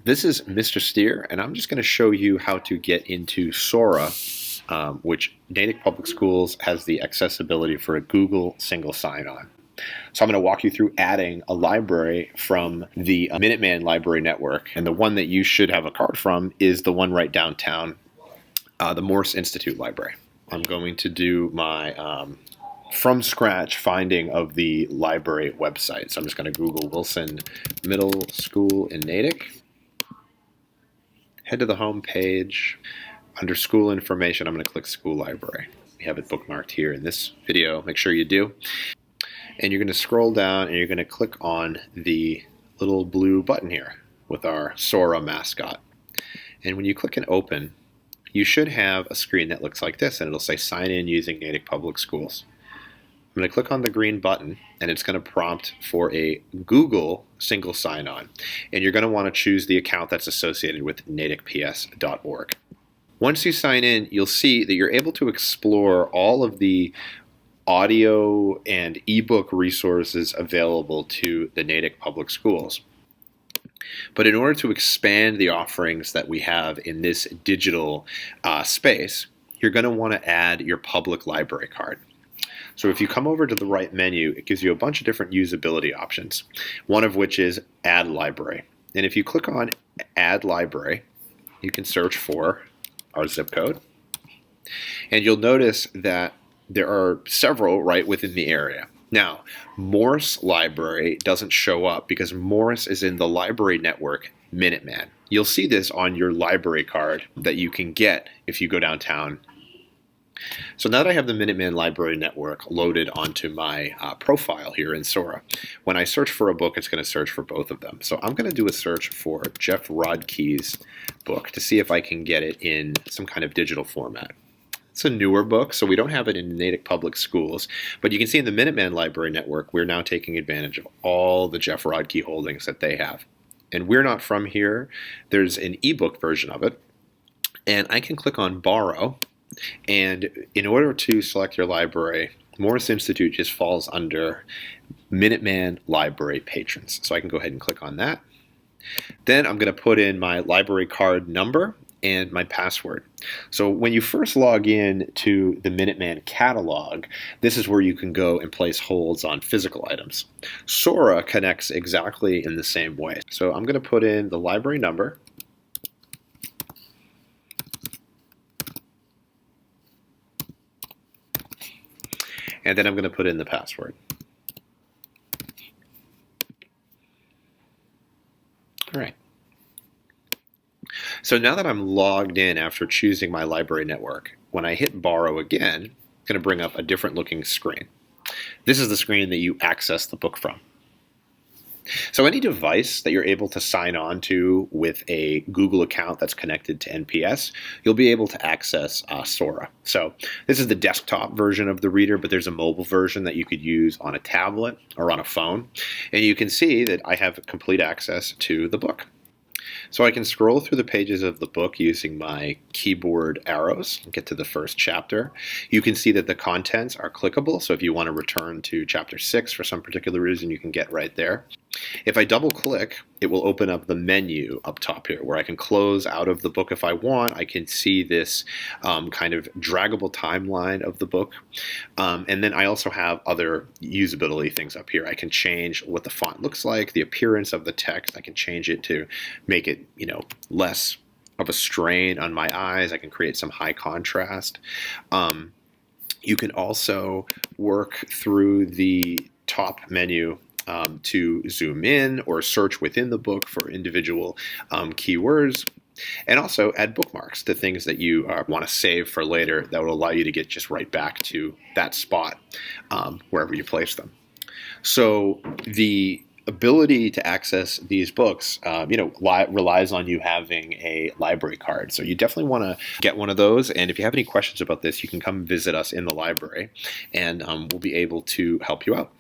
This is Mr. Steer, and I'm just going to show you how to get into SORA, which Natick Public Schools has the accessibility for a Google single sign-on. So I'm going to walk you through adding a library from the Minuteman Library Network, and the one that you should have a card from is the one right downtown, the Morse Institute Library. I'm going to do my from scratch finding of the library website. So I'm just going to Google Wilson Middle School in Natick. Head to the home page. Under school information, I'm going to click school library. We have it bookmarked here in this video. Make sure you do. And you're going to scroll down and you're going to click on the little blue button here with our SORA mascot. And when you click and open, you should have a screen that looks like this, and it'll say sign in using Natick Public Schools. I'm going to click on the green button, and it's going to prompt for a Google single sign-on. And you're going to want to choose the account that's associated with natickps.org. Once you sign in, you'll see that you're able to explore all of the audio and ebook resources available to the Natick Public Schools. But in order to expand the offerings that we have in this digital space, you're going to want to add your public library card. So if you come over to the right menu, it gives you a bunch of different usability options, one of which is Add Library. And if you click on Add Library, you can search for our zip code. And you'll notice that there are several right within the area. Now, Morse Library doesn't show up because Morse is in the library network Minuteman. You'll see this on your library card that you can get if you go downtown. So now that I have the Minuteman Library Network loaded onto my profile here in SORA, when I search for a book, it's going to search for both of them. So I'm going to do a search for Jeff Rodkey's book to see if I can get it in some kind of digital format. It's a newer book, so we don't have it in Natick Public Schools, but you can see in the Minuteman Library Network, we're now taking advantage of all the Jeff Rodkey holdings that they have. And we're not from here. There's an ebook version of it, and I can click on Borrow. And in order to select your library, Morse Institute just falls under Minuteman Library Patrons. So I can go ahead and click on that. Then I'm going to put in my library card number and my password. So when you first log in to the Minuteman catalog, this is where you can go and place holds on physical items. SORA connects exactly in the same way. So I'm going to put in the library number. And then I'm going to put in the password. All right. So now that I'm logged in after choosing my library network, when I hit borrow again, it's going to bring up a different looking screen. This is the screen that you access the book from. So any device that you're able to sign on to with a Google account that's connected to NPS, you'll be able to access SORA. So this is the desktop version of the reader, but there's a mobile version that you could use on a tablet or on a phone. And you can see that I have complete access to the book. So I can scroll through the pages of the book using my keyboard arrows and get to the first chapter. You can see that the contents are clickable, so if you want to return to chapter 6 for some particular reason, you can get right there. If I double click, it will open up the menu up top here where I can close out of the book if I want. I can see this kind of draggable timeline of the book. And then I also have other usability things up here. I can change what the font looks like, the appearance of the text. I can change it to make it, less of a strain on my eyes. I can create some high contrast. You can also work through the top menu to zoom in or search within the book for individual keywords, and also add bookmarks to things that you want to save for later that will allow you to get just right back to that spot wherever you place them. So the ability to access these books, relies on you having a library card. So you definitely want to get one of those. And if you have any questions about this, you can come visit us in the library, and we'll be able to help you out.